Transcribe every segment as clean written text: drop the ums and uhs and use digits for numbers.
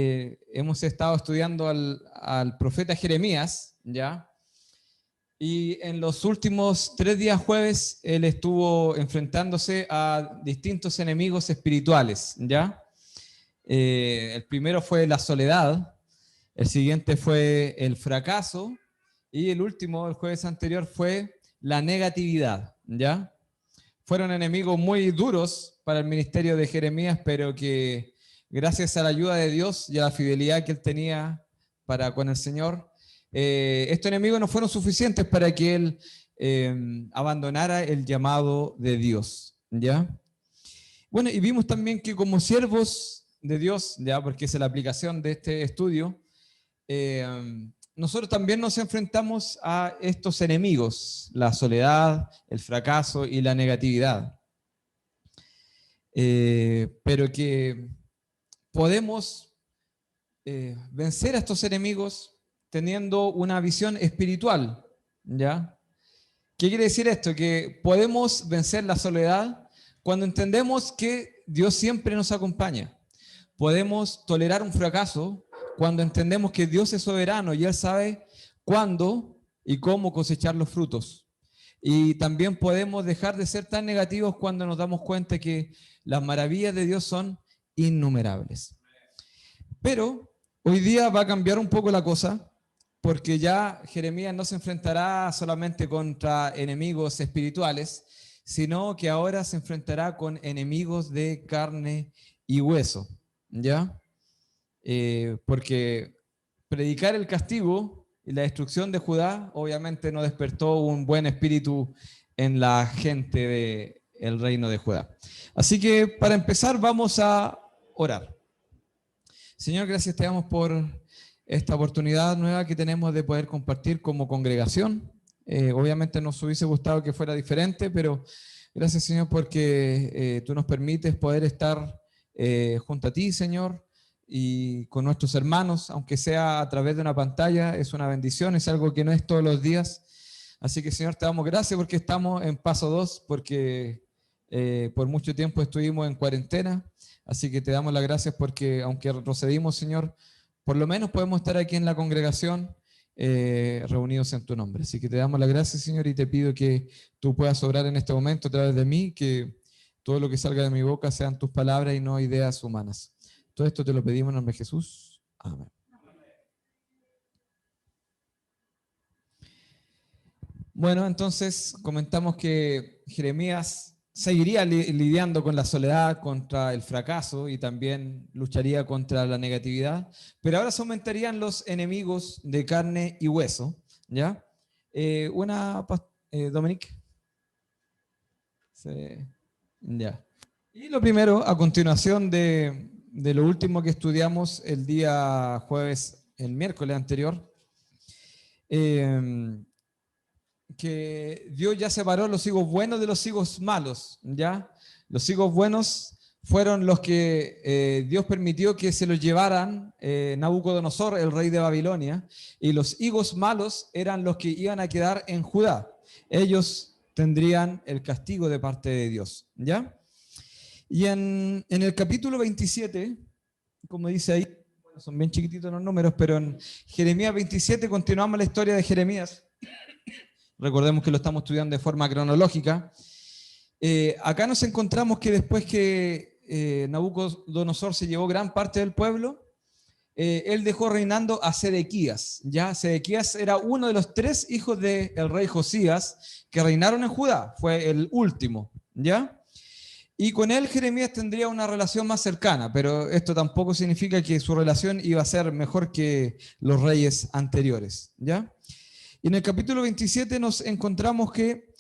Hemos estado estudiando al profeta Jeremías, ¿ya? Y en los últimos 3 días jueves, él estuvo enfrentándose a distintos enemigos espirituales, ¿ya? El primero fue la soledad, el siguiente fue el fracaso, y el último, el jueves anterior, fue la negatividad, ¿ya? Fueron enemigos muy duros para el ministerio de Jeremías, pero que gracias a la ayuda de Dios y a la fidelidad que él tenía para con el Señor, estos enemigos no fueron suficientes para que él abandonara el llamado de Dios, ¿ya? Bueno, y vimos también que como siervos de Dios, ya, porque esa es la aplicación de este estudio, nosotros también nos enfrentamos a estos enemigos, la soledad, el fracaso y la negatividad. Pero que podemos vencer a estos enemigos teniendo una visión espiritual, ¿ya? ¿Qué quiere decir esto? Que podemos vencer la soledad cuando entendemos que Dios siempre nos acompaña. Podemos tolerar un fracaso cuando entendemos que Dios es soberano y Él sabe cuándo y cómo cosechar los frutos. Y también podemos dejar de ser tan negativos cuando nos damos cuenta que las maravillas de Dios son innumerables. Pero hoy día va a cambiar un poco la cosa, porque ya Jeremías no se enfrentará solamente contra enemigos espirituales, sino que ahora se enfrentará con enemigos de carne y hueso, ¿ya? Porque predicar el castigo y la destrucción de Judá obviamente no despertó un buen espíritu en la gente del reino de Judá. Así que para empezar vamos a orar. Señor, gracias te damos por esta oportunidad nueva que tenemos de poder compartir como congregación. Obviamente nos hubiese gustado que fuera diferente, pero gracias, Señor, porque tú nos permites poder estar junto a ti, Señor, y con nuestros hermanos, aunque sea a través de una pantalla, es una bendición, es algo que no es todos los días. Así que, Señor, te damos gracias porque estamos en paso 2, porque por mucho tiempo estuvimos en cuarentena. Así que te damos las gracias porque, aunque retrocedimos, Señor, por lo menos podemos estar aquí en la congregación reunidos en tu nombre. Así que te damos las gracias, Señor, y te pido que tú puedas obrar en este momento a través de mí, que todo lo que salga de mi boca sean tus palabras y no ideas humanas. Todo esto te lo pedimos en nombre de Jesús. Amén. Bueno, entonces comentamos que Jeremías seguiría lidiando con la soledad, contra el fracaso y también lucharía contra la negatividad, pero ahora se aumentarían los enemigos de carne y hueso, ¿ya? Dominique. Sí. Ya. Y lo primero, a continuación de lo último que estudiamos el día jueves, el miércoles anterior, que Dios ya separó los higos buenos de los higos malos, ¿ya? Los higos buenos fueron los que Dios permitió que se los llevaran Nabucodonosor, el rey de Babilonia, y los higos malos eran los que iban a quedar en Judá. Ellos tendrían el castigo de parte de Dios, ¿ya? Y en el capítulo 27, como dice ahí, bueno, son bien chiquititos los números, pero en Jeremías 27 continuamos la historia de Jeremías. Recordemos que lo estamos estudiando de forma cronológica. Acá nos encontramos que después que Nabucodonosor se llevó gran parte del pueblo, él dejó reinando a Sedequías. ¿Ya? Sedequías era uno de los 3 hijos del rey Josías que reinaron en Judá, fue el último, ¿ya? Y con él Jeremías tendría una relación más cercana, pero esto tampoco significa que su relación iba a ser mejor que los reyes anteriores, ¿ya? Y en el capítulo 27 nos encontramos que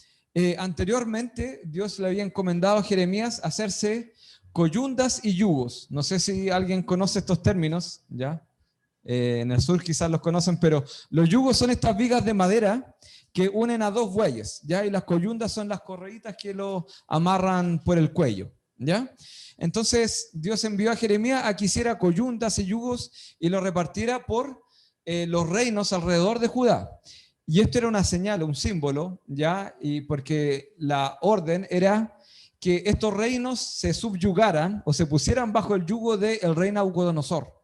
anteriormente Dios le había encomendado a Jeremías hacerse coyundas y yugos. No sé si alguien conoce estos términos, ¿ya? En el sur quizás los conocen, pero los yugos son estas vigas de madera que unen a 2 bueyes, ¿ya? Y las coyundas son las correitas que lo amarran por el cuello, ¿ya? Entonces Dios envió a Jeremías a que hiciera coyundas y yugos y lo repartiera por los reinos alrededor de Judá. Y esto era una señal, un símbolo, ¿ya? Y porque la orden era que estos reinos se subyugaran o se pusieran bajo el yugo del rey Nabucodonosor.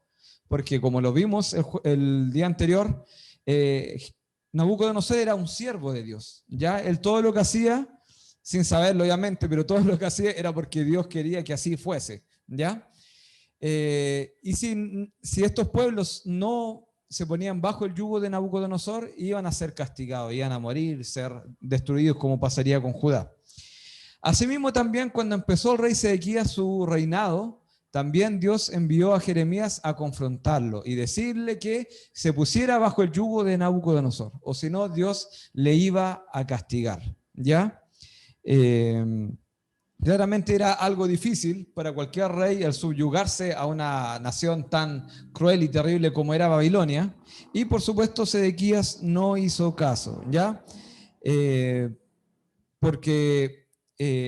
porque como lo vimos el día anterior, Nabucodonosor era un siervo de Dios, ¿ya? Él todo lo que hacía, sin saberlo obviamente, pero todo lo que hacía era porque Dios quería que así fuese, ¿ya? Y si estos pueblos no se ponían bajo el yugo de Nabucodonosor, iban a ser castigados, iban a morir, ser destruidos como pasaría con Judá. Asimismo también cuando empezó el rey Sedequías su reinado, también Dios envió a Jeremías a confrontarlo y decirle que se pusiera bajo el yugo de Nabucodonosor, o si no, Dios le iba a castigar, ¿ya? Claramente era algo difícil para cualquier rey el subyugarse a una nación tan cruel y terrible como era Babilonia, y por supuesto Sedequías no hizo caso, ¿ya? Porque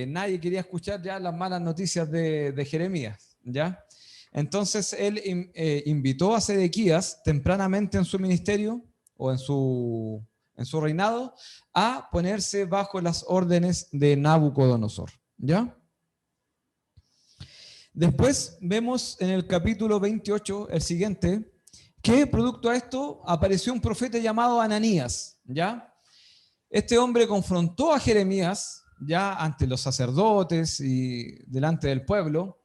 nadie quería escuchar ya las malas noticias de Jeremías, ¿ya? Entonces él invitó a Sedequías tempranamente en su ministerio o en su reinado a ponerse bajo las órdenes de Nabucodonosor, ¿ya? Después vemos en el capítulo 28, el siguiente, que producto a esto apareció un profeta llamado Ananías, ¿ya? Este hombre confrontó a Jeremías, ya ante los sacerdotes y delante del pueblo,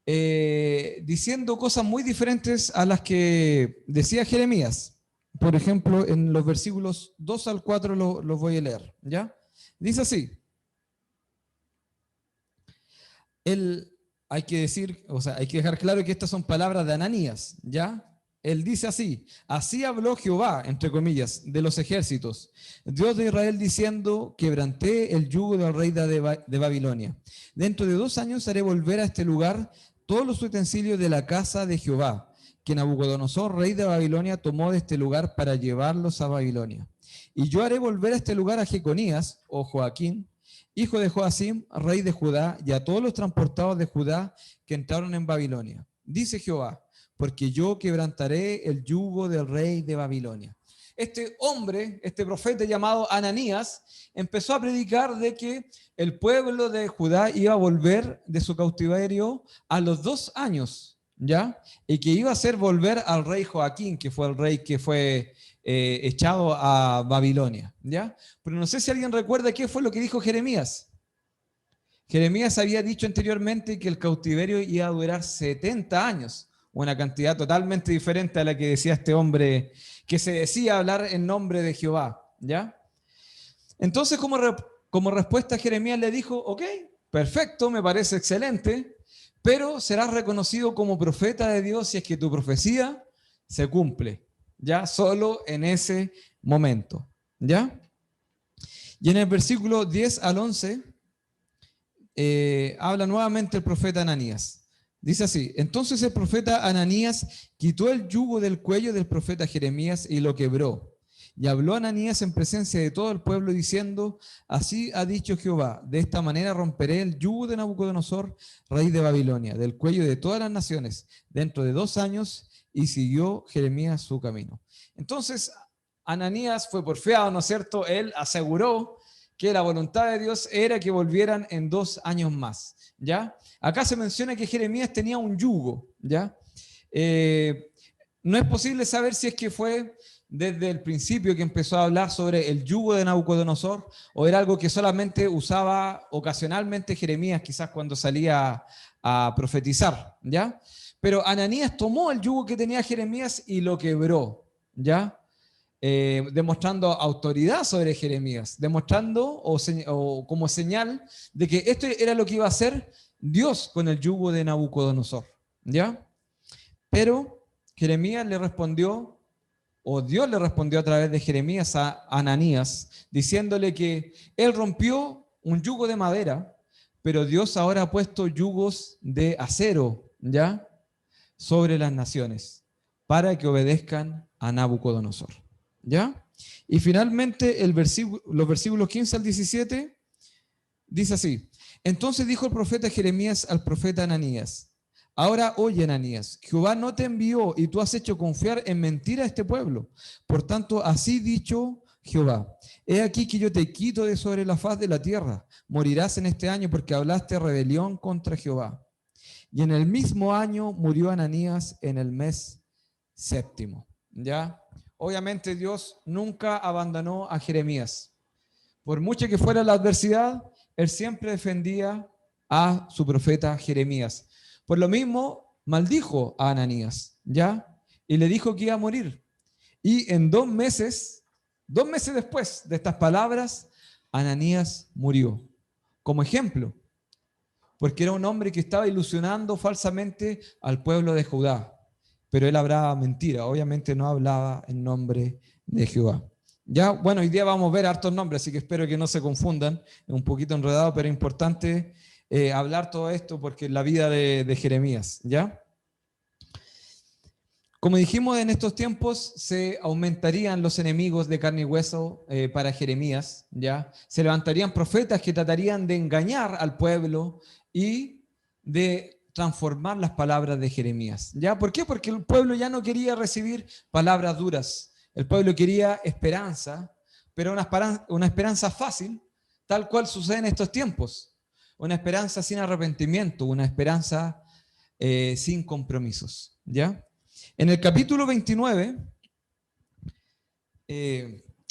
diciendo cosas muy diferentes a las que decía Jeremías. Por ejemplo, en los versículos 2 al 4 los voy a leer, ¿ya? Dice así. Hay que decir, o sea, hay que dejar claro que estas son palabras de Ananías, ¿ya? Él dice así habló Jehová, entre comillas, de los ejércitos, Dios de Israel, diciendo, quebranté el yugo del rey de Babilonia. Dentro de 2 años haré volver a este lugar todos los utensilios de la casa de Jehová, que Nabucodonosor, rey de Babilonia, tomó de este lugar para llevarlos a Babilonia. Y yo haré volver a este lugar a Jeconías, o Joaquín, hijo de Joacim, rey de Judá, y a todos los transportados de Judá que entraron en Babilonia. Dice Jehová, porque yo quebrantaré el yugo del rey de Babilonia. Este hombre, este profeta llamado Ananías, empezó a predicar de que el pueblo de Judá iba a volver de su cautiverio a los 2 años, ¿ya? Y que iba a hacer volver al rey Joaquín, que fue el rey que fue echado a Babilonia, ¿ya? Pero no sé si alguien recuerda qué fue lo que dijo Jeremías. Jeremías había dicho anteriormente que el cautiverio iba a durar 70 años, una cantidad totalmente diferente a la que decía este hombre que se decía hablar en nombre de Jehová, ¿ya? Entonces, como respuesta, Jeremías le dijo, ok, perfecto, me parece excelente, pero serás reconocido como profeta de Dios si es que tu profecía se cumple, ¿ya? Solo en ese momento, ¿ya? Y en el versículo 10 al 11, habla nuevamente el profeta Ananías. Dice así, entonces el profeta Ananías quitó el yugo del cuello del profeta Jeremías y lo quebró. Y habló Ananías en presencia de todo el pueblo diciendo, así ha dicho Jehová, de esta manera romperé el yugo de Nabucodonosor, rey de Babilonia, del cuello de todas las naciones, dentro de 2 años, y siguió Jeremías su camino. Entonces, Ananías fue porfiado, ¿no es cierto? Él aseguró que la voluntad de Dios era que volvieran en 2 años más, ¿ya? Acá se menciona que Jeremías tenía un yugo, ¿ya? No es posible saber si es que fue desde el principio que empezó a hablar sobre el yugo de Nabucodonosor o era algo que solamente usaba ocasionalmente Jeremías, quizás cuando salía a profetizar, ¿ya? Pero Ananías tomó el yugo que tenía Jeremías y lo quebró, ¿ya? Demostrando autoridad sobre Jeremías, demostrando o como señal de que esto era lo que iba a hacer Dios con el yugo de Nabucodonosor, ¿ya? Pero Jeremías le respondió, o Dios le respondió a través de Jeremías a Ananías, diciéndole que él rompió un yugo de madera, pero Dios ahora ha puesto yugos de acero, ¿ya? Sobre las naciones, para que obedezcan a Nabucodonosor, ¿ya? Y finalmente los versículos 15 al 17 dice así, entonces dijo el profeta Jeremías al profeta Ananías, ahora oye Ananías, Jehová no te envió y tú has hecho confiar en mentira a este pueblo. Por tanto, así dicho Jehová, he aquí que yo te quito de sobre la faz de la tierra, morirás en este año porque hablaste rebelión contra Jehová. Y en el mismo año murió Ananías en el mes VII. ¿Ya? Obviamente Dios nunca abandonó a Jeremías. Por mucho que fuera la adversidad, él siempre defendía a su profeta Jeremías. Por lo mismo, maldijo a Ananías, ¿ya? Y le dijo que iba a morir. Y en 2 meses después de estas palabras, Ananías murió. Como ejemplo, porque era un hombre que estaba ilusionando falsamente al pueblo de Judá. Pero él hablaba mentira, obviamente no hablaba en nombre de Jehová. Ya, bueno, hoy día vamos a ver hartos nombres, así que espero que no se confundan. Es un poquito enredado, pero es importante hablar todo esto porque es la vida de Jeremías, ¿ya? Como dijimos, en estos tiempos se aumentarían los enemigos de carne y hueso para Jeremías, ¿ya? Se levantarían profetas que tratarían de engañar al pueblo y de transformar las palabras de Jeremías, ¿ya? ¿Por qué? Porque el pueblo ya no quería recibir palabras duras. El pueblo quería esperanza, pero una esperanza fácil, tal cual sucede en estos tiempos. Una esperanza sin arrepentimiento, una esperanza sin compromisos, ¿ya? En el capítulo 29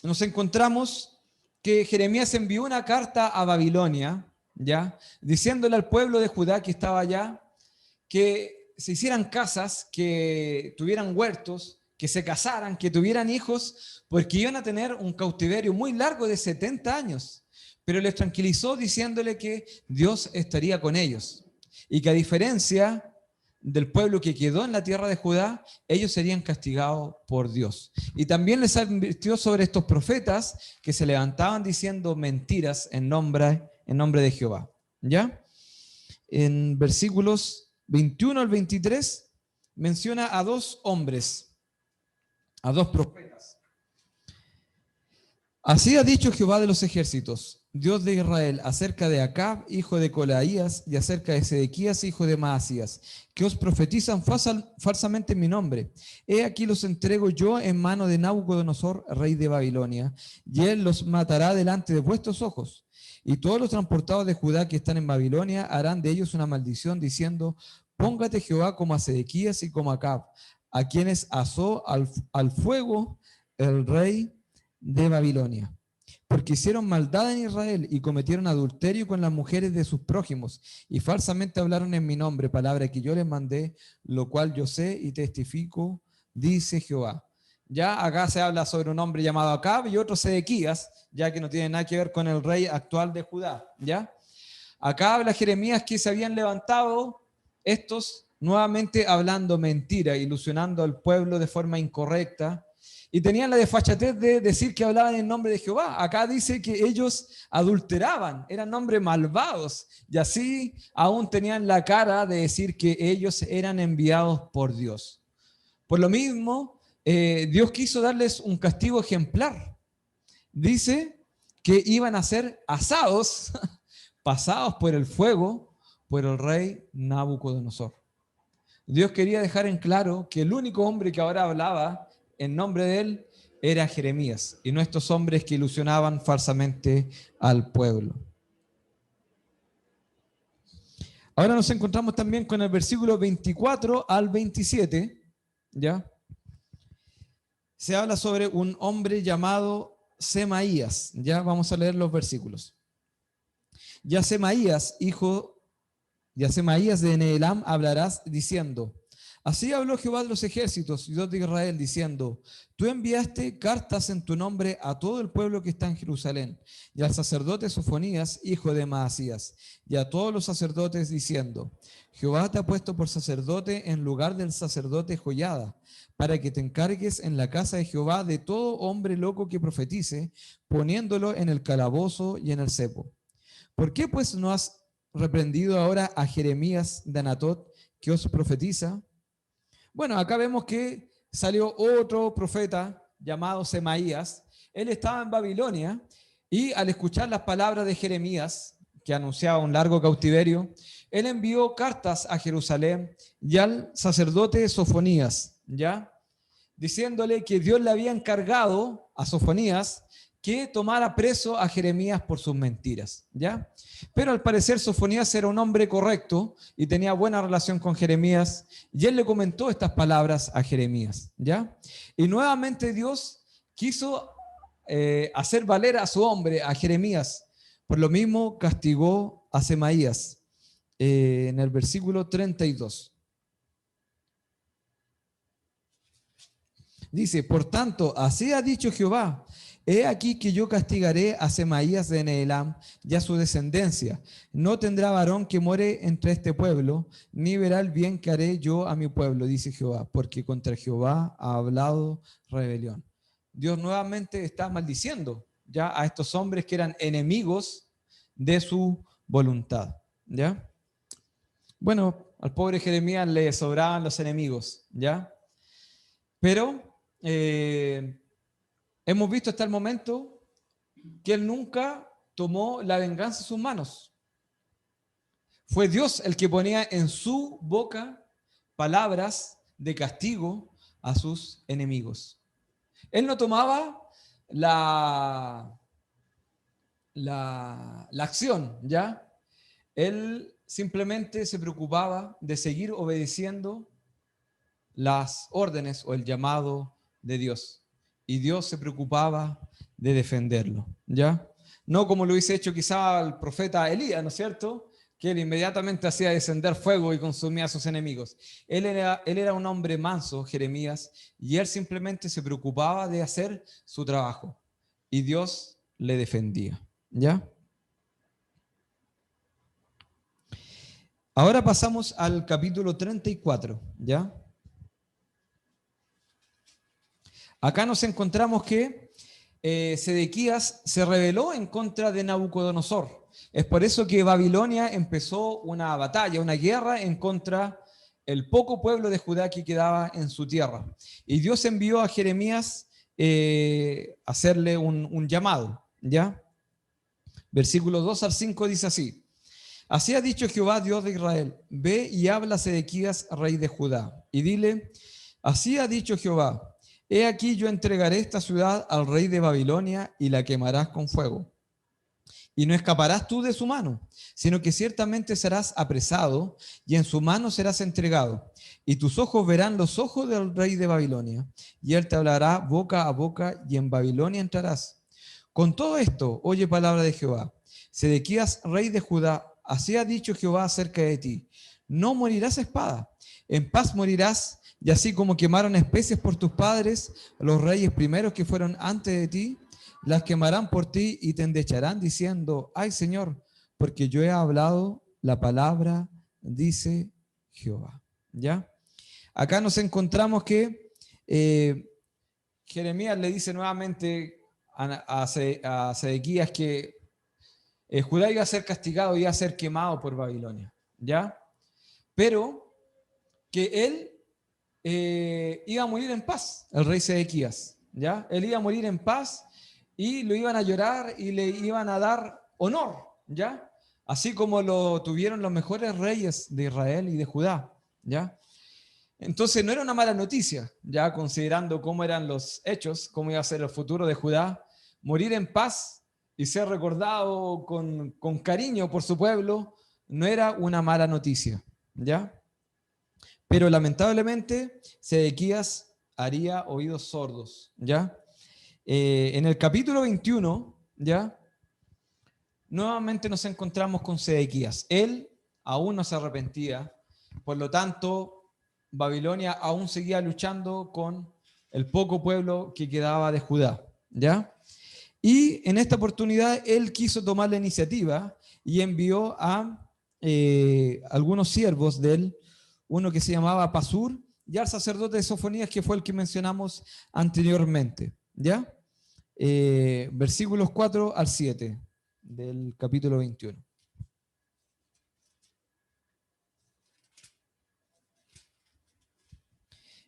nos encontramos que Jeremías envió una carta a Babilonia, ¿ya? Diciéndole al pueblo de Judá que estaba allá que se hicieran casas, que tuvieran huertos, que se casaran, que tuvieran hijos, porque iban a tener un cautiverio muy largo de 70 años. Pero les tranquilizó diciéndole que Dios estaría con ellos y que a diferencia del pueblo que quedó en la tierra de Judá, ellos serían castigados por Dios. Y también les advirtió sobre estos profetas que se levantaban diciendo mentiras en nombre de Jehová. ¿Ya? En versículos 21 al 23 menciona a 2 hombres, a 2 profetas. Así ha dicho Jehová de los ejércitos, Dios de Israel, acerca de Acab, hijo de Colaías, y acerca de Sedequías, hijo de Maasías, que os profetizan falsamente en mi nombre. He aquí los entrego yo en mano de Nabucodonosor, rey de Babilonia, y él los matará delante de vuestros ojos. Y todos los transportados de Judá que están en Babilonia harán de ellos una maldición, diciendo, póngate Jehová como a Sedequías y como a Acab, a quienes asó al fuego el rey de Babilonia, porque hicieron maldad en Israel y cometieron adulterio con las mujeres de sus prójimos y falsamente hablaron en mi nombre, palabra que yo les mandé, lo cual yo sé y testifico, dice Jehová. Ya acá se habla sobre un hombre llamado Acab y otro Sedequías, ya que no tiene nada que ver con el rey actual de Judá. ¿Ya? Acá habla Jeremías que se habían levantado estos nuevamente hablando mentira, ilusionando al pueblo de forma incorrecta, y tenían la desfachatez de decir que hablaban en nombre de Jehová. Acá dice que ellos adulteraban, eran hombres malvados, y así aún tenían la cara de decir que ellos eran enviados por Dios. Por lo mismo, Dios quiso darles un castigo ejemplar. Dice que iban a ser asados, pasados por el fuego, por el rey Nabucodonosor. Dios quería dejar en claro que el único hombre que ahora hablaba en nombre de él era Jeremías y no estos hombres que ilusionaban falsamente al pueblo. Ahora nos encontramos también con el versículo 24 al 27, ¿ya? Se habla sobre un hombre llamado Semaías, ya vamos a leer los versículos. Ya Semaías de Nehelam hablarás diciendo, así habló Jehová de los ejércitos, Dios de Israel, diciendo, tú enviaste cartas en tu nombre a todo el pueblo que está en Jerusalén, y al sacerdote Sofonías, hijo de Maasías, y a todos los sacerdotes, diciendo, Jehová te ha puesto por sacerdote en lugar del sacerdote Joiada, para que te encargues en la casa de Jehová de todo hombre loco que profetice, poniéndolo en el calabozo y en el cepo. ¿Por qué pues no has reprendido ahora a Jeremías de Anatot, que os profetiza? Bueno, acá vemos que salió otro profeta llamado Semaías. Él estaba en Babilonia y al escuchar las palabras de Jeremías, que anunciaba un largo cautiverio, él envió cartas a Jerusalén y al sacerdote Sofonías, ¿ya? Diciéndole que Dios le había encargado a Sofonías que tomara preso a Jeremías por sus mentiras, ¿ya? Pero al parecer Sofonías era un hombre correcto y tenía buena relación con Jeremías, y él le comentó estas palabras a Jeremías, ¿ya? Y nuevamente Dios quiso hacer valer a su hombre, a Jeremías. Por lo mismo castigó a Semaías en el versículo 32. Dice, por tanto, así ha dicho Jehová, he aquí que yo castigaré a Semaías de Nehelam y a su descendencia. No tendrá varón que more entre este pueblo, ni verá el bien que haré yo a mi pueblo, dice Jehová, porque contra Jehová ha hablado rebelión. Dios nuevamente está maldiciendo ya a estos hombres que eran enemigos de su voluntad, ¿ya? Bueno, al pobre Jeremías le sobraban los enemigos, ¿ya? Pero hemos visto hasta el momento que él nunca tomó la venganza en sus manos. Fue Dios el que ponía en su boca palabras de castigo a sus enemigos. Él no tomaba la acción, ¿ya? Él simplemente se preocupaba de seguir obedeciendo las órdenes o el llamado de Dios. Y Dios se preocupaba de defenderlo, ¿ya? No como lo hubiese hecho quizá el profeta Elías, ¿no es cierto? Que él inmediatamente hacía descender fuego y consumía a sus enemigos. Él era un hombre manso, Jeremías, y él simplemente se preocupaba de hacer su trabajo. Y Dios le defendía, ¿ya? Ahora pasamos al capítulo 34, ¿ya? Acá nos encontramos que Sedequías se rebeló en contra de Nabucodonosor. Es por eso que Babilonia empezó una batalla, una guerra en contra del poco pueblo de Judá que quedaba en su tierra. Y Dios envió a Jeremías a hacerle un llamado, ¿ya? Versículos 2 al 5 dice así. Así ha dicho Jehová, Dios de Israel, ve y habla a Sedequías, rey de Judá, y dile, así ha dicho Jehová, he aquí yo entregaré esta ciudad al rey de Babilonia y la quemarás con fuego. Y no escaparás tú de su mano, sino que ciertamente serás apresado y en su mano serás entregado. Y tus ojos verán los ojos del rey de Babilonia, y él te hablará boca a boca y en Babilonia entrarás. Con todo esto, oye palabra de Jehová, Sedequías, rey de Judá, así ha dicho Jehová acerca de ti, no morirás a espada, en paz morirás, y así como quemaron especies por tus padres, los reyes primeros que fueron antes de ti, las quemarán por ti y te endecharán diciendo, ay Señor, porque yo he hablado la palabra, dice Jehová. ¿Ya? Acá nos encontramos que Jeremías le dice nuevamente a Sedequías que Judá iba a ser castigado, iba a ser quemado por Babilonia, ¿ya? Pero que él iba a morir en paz, el rey Sedequías, ¿ya? Él iba a morir en paz y lo iban a llorar y le iban a dar honor, ¿ya? Así como lo tuvieron los mejores reyes de Israel y de Judá, ¿ya? Entonces no era una mala noticia, ya considerando cómo eran los hechos, cómo iba a ser el futuro de Judá, morir en paz y ser recordado con cariño por su pueblo, no era una mala noticia, ¿ya? Pero lamentablemente Sedequías haría oídos sordos, ¿ya? En el capítulo 21, ¿ya? Nuevamente nos encontramos con Sedequías. Él aún no se arrepentía, por lo tanto, Babilonia aún seguía luchando con el poco pueblo que quedaba de Judá, ¿ya? Y en esta oportunidad él quiso tomar la iniciativa y envió a algunos siervos de él, uno que se llamaba Pasur, y al sacerdote de Sofonías, que fue el que mencionamos anteriormente, ¿ya? Versículos 4 al 7 del capítulo 21.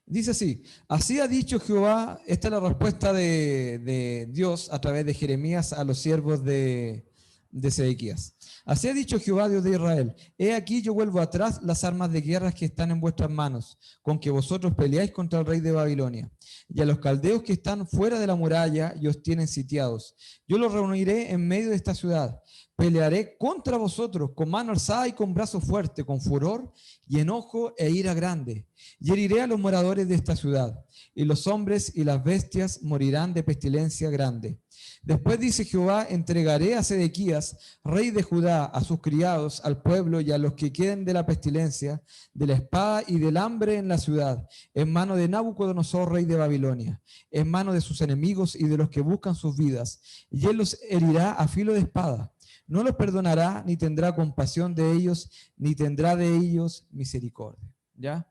Dice así ha dicho Jehová, esta es la respuesta de Dios a través de Jeremías a los siervos de de Sedequías. Así ha dicho Jehová, Dios de Israel: he aquí yo vuelvo atrás las armas de guerra que están en vuestras manos, con que vosotros peleáis contra el rey de Babilonia, y a los caldeos que están fuera de la muralla y os tienen sitiados. Yo los reuniré en medio de esta ciudad. Pelearé contra vosotros con mano alzada y con brazo fuerte, con furor y enojo e ira grande. Y heriré a los moradores de esta ciudad, y los hombres y las bestias morirán de pestilencia grande. Después dice Jehová: entregaré a Sedequías, rey de Judá, a sus criados, al pueblo y a los que queden de la pestilencia, de la espada y del hambre en la ciudad, en mano de Nabucodonosor, rey de Babilonia, en mano de sus enemigos y de los que buscan sus vidas, y él los herirá a filo de espada. No los perdonará, ni tendrá compasión de ellos, ni tendrá de ellos misericordia. ¿Ya?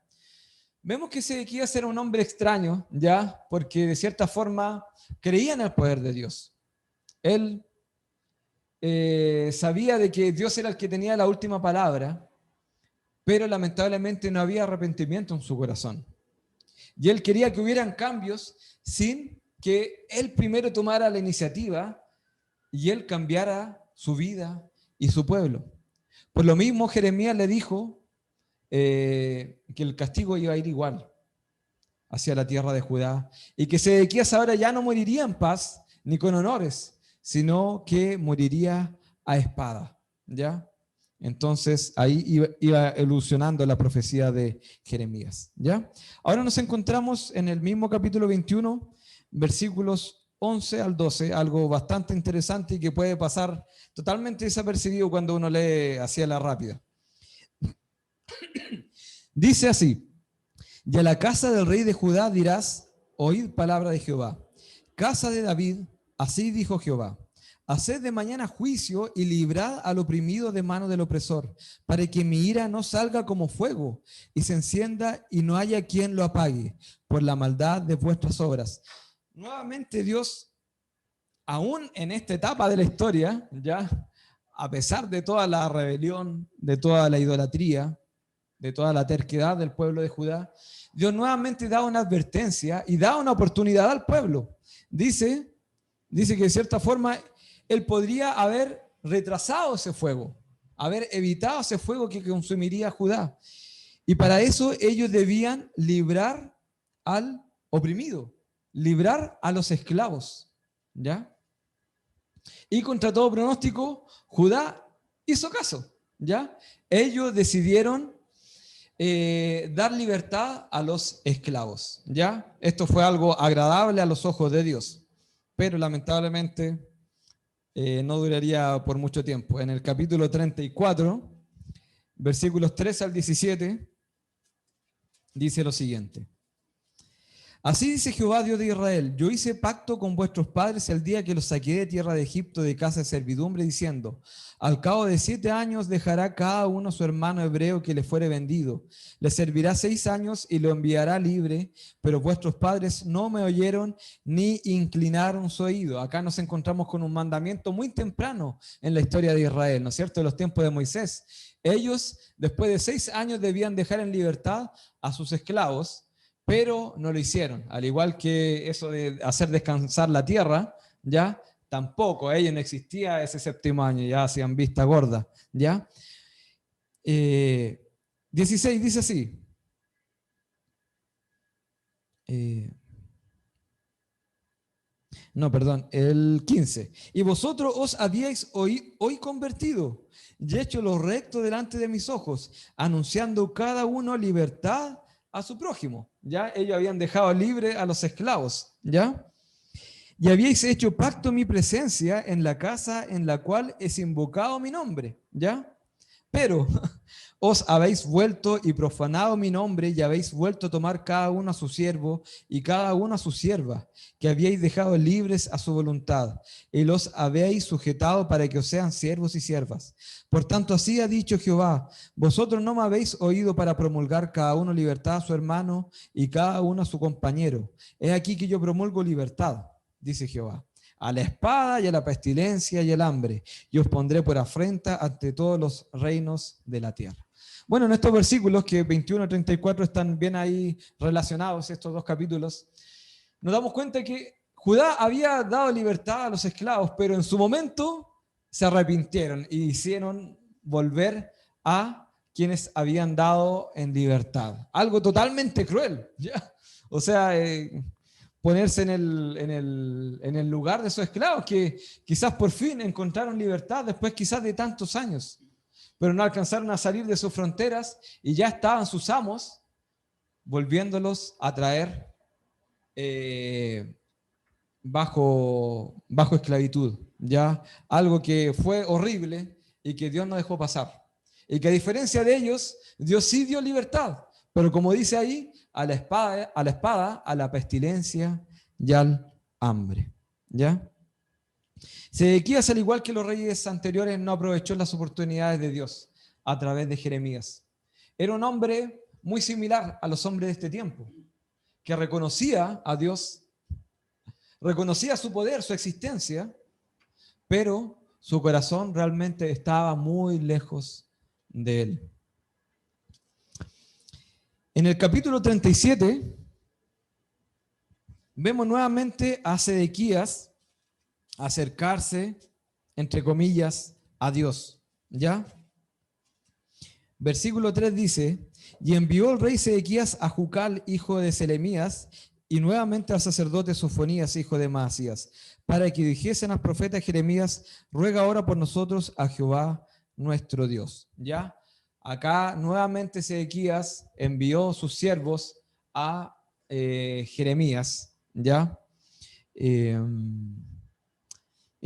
Vemos que Sedequías era un hombre extraño, ¿ya? Porque de cierta forma creía en el poder de Dios. Él sabía de que Dios era el que tenía la última palabra, pero lamentablemente no había arrepentimiento en su corazón. Y él quería que hubieran cambios sin que él primero tomara la iniciativa y él cambiara su vida y su pueblo. Por lo mismo, Jeremías le dijo que el castigo iba a ir igual hacia la tierra de Judá, y que Sedequías ahora ya no moriría en paz ni con honores, sino que moriría a espada. ¿Ya? Entonces ahí iba evolucionando la profecía de Jeremías. ¿Ya? Ahora nos encontramos en el mismo capítulo 21, versículos 11 al 12, algo bastante interesante y que puede pasar totalmente desapercibido cuando uno lee así a la rápida. Dice así: y a la casa del rey de Judá dirás: oíd palabra de Jehová. Casa de David, así dijo Jehová: haced de mañana juicio y librad al oprimido de mano del opresor, para que mi ira no salga como fuego y se encienda y no haya quien lo apague por la maldad de vuestras obras. Nuevamente Dios, aún en esta etapa de la historia, ya, a pesar de toda la rebelión, de toda la idolatría, de toda la terquedad del pueblo de Judá, Dios nuevamente da una advertencia y da una oportunidad al pueblo. Dice que de cierta forma él podría haber retrasado ese fuego, haber evitado ese fuego que consumiría a Judá. Y para eso ellos debían librar al oprimido, librar a los esclavos. ¿Ya? Y contra todo pronóstico, Judá hizo caso. ¿Ya? Ellos decidieron dar libertad a los esclavos. ¿Ya? Esto fue algo agradable a los ojos de Dios, pero lamentablemente no duraría por mucho tiempo. En el capítulo 34, versículos 13 al 17, dice lo siguiente: así dice Jehová, Dios de Israel: yo hice pacto con vuestros padres el día que los saqué de tierra de Egipto, de casa de servidumbre, diciendo: al cabo de 7 años dejará cada uno su hermano hebreo que le fuere vendido. Le servirá 6 años y lo enviará libre, pero vuestros padres no me oyeron ni inclinaron su oído. Acá nos encontramos con un mandamiento muy temprano en la historia de Israel, ¿no es cierto?, de los tiempos de Moisés. Ellos, después de 6 años, debían dejar en libertad a sus esclavos, pero no lo hicieron. Al igual que eso de hacer descansar la tierra, ¿ya? Tampoco, a ellos no existía ese 7º año, ya hacían vista gorda, ¿ya? 16 dice así. El 15. Y vosotros os habíais hoy convertido y hecho lo recto delante de mis ojos, anunciando cada uno libertad a su prójimo. ¿Ya? Ellos habían dejado libre a los esclavos. ¿Ya? Y habíais hecho pacto en mi presencia en la casa en la cual es invocado mi nombre. ¿Ya? Pero os habéis vuelto y profanado mi nombre, y habéis vuelto a tomar cada uno a su siervo y cada uno a su sierva, que habíais dejado libres a su voluntad, y los habéis sujetado para que os sean siervos y siervas. Por tanto, así ha dicho Jehová: vosotros no me habéis oído para promulgar cada uno libertad a su hermano y cada uno a su compañero. He aquí que yo promulgo libertad, dice Jehová, a la espada y a la pestilencia y el hambre, y os pondré por afrenta ante todos los reinos de la tierra. Bueno, en estos versículos que 21 a 34 están bien ahí relacionados, estos dos capítulos, nos damos cuenta que Judá había dado libertad a los esclavos, pero en su momento se arrepintieron y hicieron volver a quienes habían dado en libertad. Algo totalmente cruel, ¿ya? O sea, ponerse en el lugar de esos esclavos que quizás por fin encontraron libertad después quizás de tantos años, pero no alcanzaron a salir de sus fronteras y ya estaban sus amos volviéndolos a traer bajo esclavitud, ¿ya? Algo que fue horrible y que Dios no dejó pasar. Y que a diferencia de ellos, Dios sí dio libertad, pero como dice ahí, a la espada, a la pestilencia y al hambre, ¿ya? Sedequías, al igual que los reyes anteriores, no aprovechó las oportunidades de Dios a través de Jeremías. Era un hombre muy similar a los hombres de este tiempo, que reconocía a Dios, reconocía su poder, su existencia, pero su corazón realmente estaba muy lejos de él. En el capítulo 37 vemos nuevamente a Sedequías acercarse, entre comillas, a Dios, ¿ya? Versículo 3 dice: y envió el rey Sedequías a Jucal, hijo de Selemías, y nuevamente al sacerdote Sofonías, hijo de Maasías, para que dijesen al profeta Jeremías: ruega ahora por nosotros a Jehová nuestro Dios. ¿Ya? Acá nuevamente Sedequías envió sus siervos a Jeremías, ¿ya? Y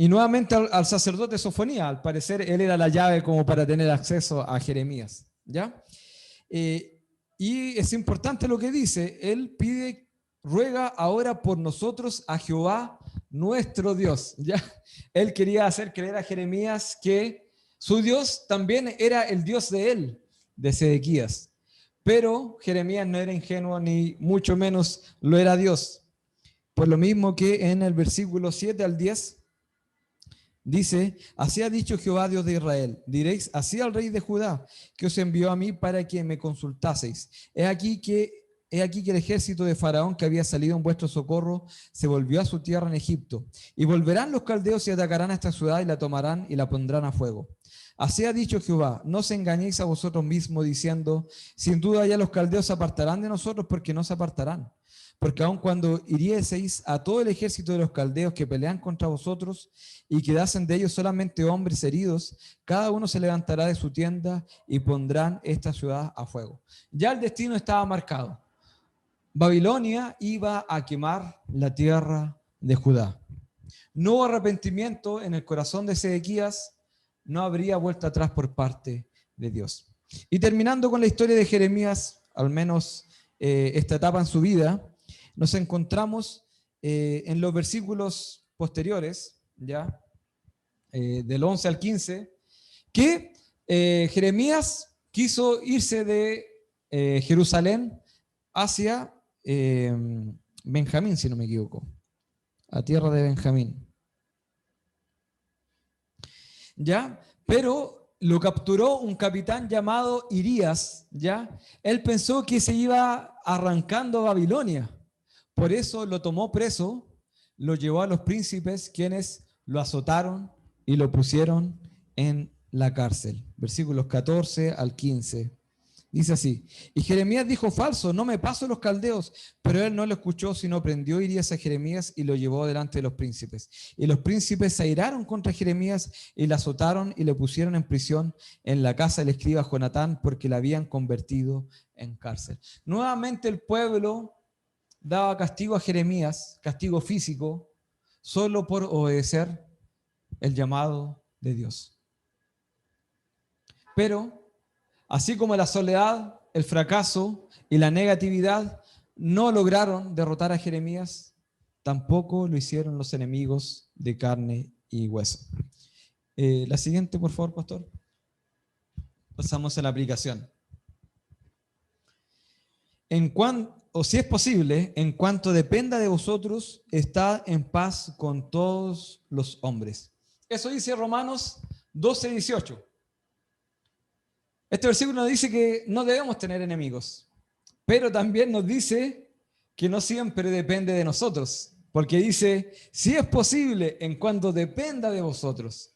nuevamente al sacerdote Sofonías. Al parecer él era la llave como para tener acceso a Jeremías, ¿ya? Y es importante lo que dice. Él pide, ruega ahora por nosotros a Jehová nuestro Dios, ¿ya? Él quería hacer creer a Jeremías que su Dios también era el Dios de él, de Sedequías. Pero Jeremías no era ingenuo, ni mucho menos lo era Dios. Por lo mismo que en el versículo 7 al 10 dice: así ha dicho Jehová, Dios de Israel, diréis así al rey de Judá, que os envió a mí para que me consultaseis. He aquí que el ejército de Faraón, que había salido en vuestro socorro, se volvió a su tierra en Egipto. Y volverán los caldeos y atacarán a esta ciudad y la tomarán y la pondrán a fuego. Así ha dicho Jehová: no os engañéis a vosotros mismos diciendo: sin duda ya los caldeos se apartarán de nosotros, porque no se apartarán. Porque aun cuando hirieseis a todo el ejército de los caldeos que pelean contra vosotros y quedasen de ellos solamente hombres heridos, cada uno se levantará de su tienda y pondrán esta ciudad a fuego. Ya el destino estaba marcado. Babilonia iba a quemar la tierra de Judá. No hubo arrepentimiento en el corazón de Sedequías, no habría vuelta atrás por parte de Dios. Y terminando con la historia de Jeremías, al menos esta etapa en su vida, nos encontramos en los versículos posteriores, ¿ya? Del 11 al 15, que Jeremías quiso irse de Jerusalén hacia Benjamín, si no me equivoco, a tierra de Benjamín. ¿Ya? Pero lo capturó un capitán llamado Irías, ¿ya? Él pensó que se iba arrancando a Babilonia. Por eso lo tomó preso, lo llevó a los príncipes, quienes lo azotaron y lo pusieron en la cárcel. Versículos 14 al 15. Dice así: y Jeremías dijo: falso, no me paso los caldeos. Pero él no lo escuchó, sino prendió Irías a Jeremías y lo llevó delante de los príncipes. Y los príncipes se airaron contra Jeremías y le azotaron y le pusieron en prisión en la casa del escriba Jonatán, porque la habían convertido en cárcel. Nuevamente el pueblo daba castigo a Jeremías, castigo físico, solo por obedecer el llamado de Dios. Pero así como la soledad, el fracaso y la negatividad no lograron derrotar a Jeremías, tampoco lo hicieron los enemigos de carne y hueso. La siguiente, por favor, pastor. Pasamos a la aplicación. O si es posible, en cuanto dependa de vosotros, estad en paz con todos los hombres. Eso dice Romanos 12:18. Este versículo nos dice que no debemos tener enemigos, pero también nos dice que no siempre depende de nosotros, porque dice: si es posible, en cuanto dependa de vosotros.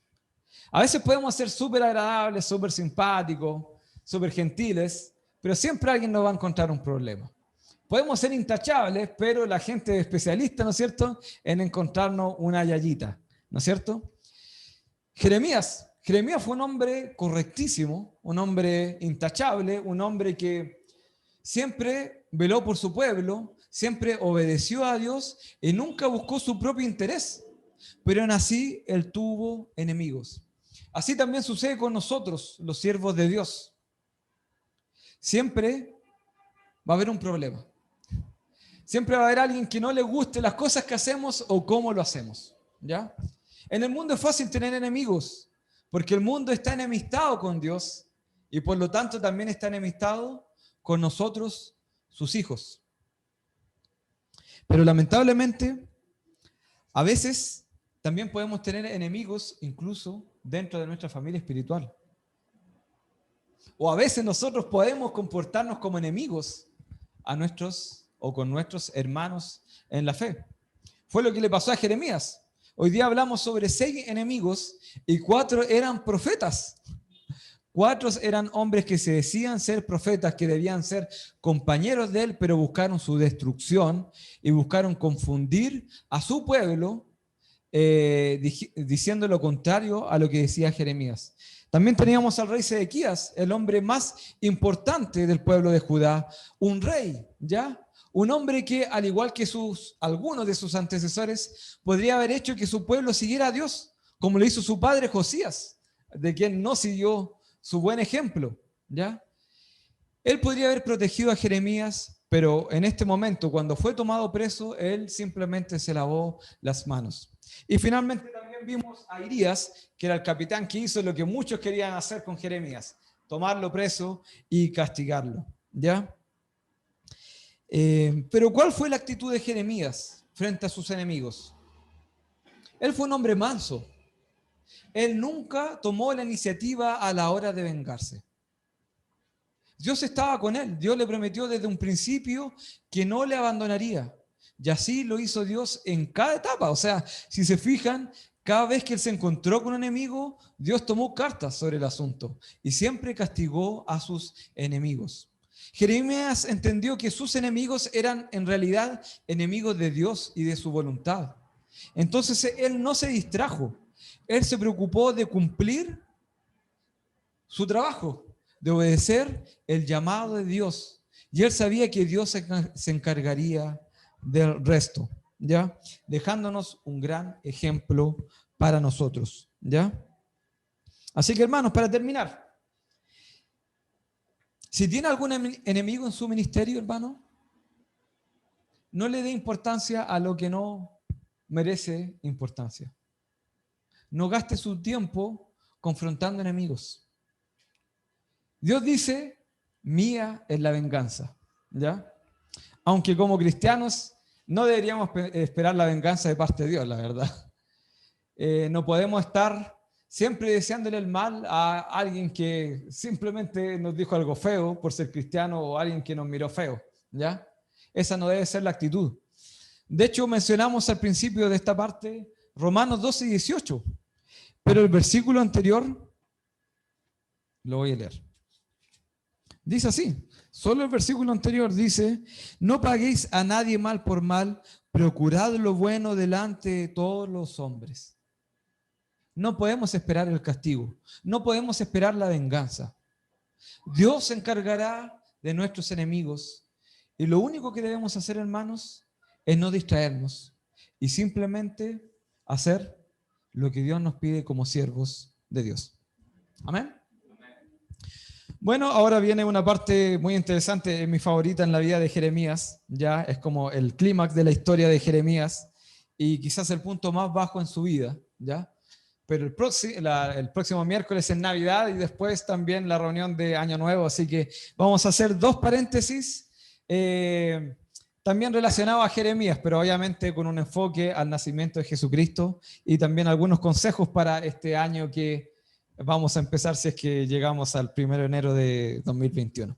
A veces podemos ser súper agradables, súper simpáticos, súper gentiles, pero siempre alguien nos va a encontrar un problema. Podemos ser intachables, pero la gente es especialista, ¿no es cierto?, en encontrarnos una yayita, ¿no es cierto? Jeremías fue un hombre correctísimo, un hombre intachable, un hombre que siempre veló por su pueblo, siempre obedeció a Dios y nunca buscó su propio interés. Pero aún así, él tuvo enemigos. Así también sucede con nosotros, los siervos de Dios. Siempre va a haber un problema. Siempre va a haber alguien que no le guste las cosas que hacemos o cómo lo hacemos, ¿ya? En el mundo es fácil tener enemigos, porque el mundo está enemistado con Dios y por lo tanto también está enemistado con nosotros, sus hijos. Pero lamentablemente, a veces también podemos tener enemigos incluso dentro de nuestra familia espiritual. O a veces nosotros podemos comportarnos como enemigos a nuestros o con nuestros hermanos en la fe. Fue lo que le pasó a Jeremías. Hoy día hablamos sobre 6 enemigos y 4 eran profetas. 4 eran hombres que se decían ser profetas, que debían ser compañeros de él, pero buscaron su destrucción y buscaron confundir a su pueblo diciendo lo contrario a lo que decía Jeremías. También teníamos al rey Sedequías, el hombre más importante del pueblo de Judá, un rey, ¿ya? Un hombre que, al igual que algunos de sus antecesores, podría haber hecho que su pueblo siguiera a Dios, como lo hizo su padre Josías, de quien no siguió su buen ejemplo, ¿ya? Él podría haber protegido a Jeremías, pero en este momento, cuando fue tomado preso, él simplemente se lavó las manos. Y finalmente también vimos a Irías, que era el capitán que hizo lo que muchos querían hacer con Jeremías, tomarlo preso y castigarlo, ¿ya? Pero ¿cuál fue la actitud de Jeremías frente a sus enemigos? Él fue un hombre manso. Él nunca tomó la iniciativa a la hora de vengarse. Dios estaba con él. Dios le prometió desde un principio que no le abandonaría. Y así lo hizo Dios en cada etapa. O sea, si se fijan, cada vez que él se encontró con un enemigo, Dios tomó cartas sobre el asunto y siempre castigó a sus enemigos. Jeremías entendió que sus enemigos eran en realidad enemigos de Dios y de su voluntad. Entonces él no se distrajo. Él se preocupó de cumplir su trabajo, de obedecer el llamado de Dios. Y él sabía que Dios se encargaría del resto, ¿ya? Dejándonos un gran ejemplo para nosotros, ¿ya? Así que, hermanos, para terminar, si tiene algún enemigo en su ministerio, hermano, no le dé importancia a lo que no merece importancia. No gaste su tiempo confrontando enemigos. Dios dice, mía es la venganza, ¿ya? Aunque como cristianos no deberíamos esperar la venganza de parte de Dios, la verdad. No podemos estar siempre deseándole el mal a alguien que simplemente nos dijo algo feo por ser cristiano o alguien que nos miró feo, ¿ya? Esa no debe ser la actitud. De hecho, mencionamos al principio de esta parte Romanos 12:18, pero el versículo anterior lo voy a leer. Dice así, solo el versículo anterior dice, no paguéis a nadie mal por mal, procurad lo bueno delante de todos los hombres. No podemos esperar el castigo, no podemos esperar la venganza. Dios se encargará de nuestros enemigos y lo único que debemos hacer, hermanos, es no distraernos y simplemente hacer lo que Dios nos pide como siervos de Dios. Amén. Bueno, ahora viene una parte muy interesante, mi favorita en la vida de Jeremías, ya es como el clímax de la historia de Jeremías y quizás el punto más bajo en su vida, ya. Pero el próximo miércoles es Navidad y después también la reunión de Año Nuevo, así que vamos a hacer 2 paréntesis también relacionados a Jeremías, pero obviamente con un enfoque al nacimiento de Jesucristo y también algunos consejos para este año que vamos a empezar si es que llegamos al 1 de enero de 2021.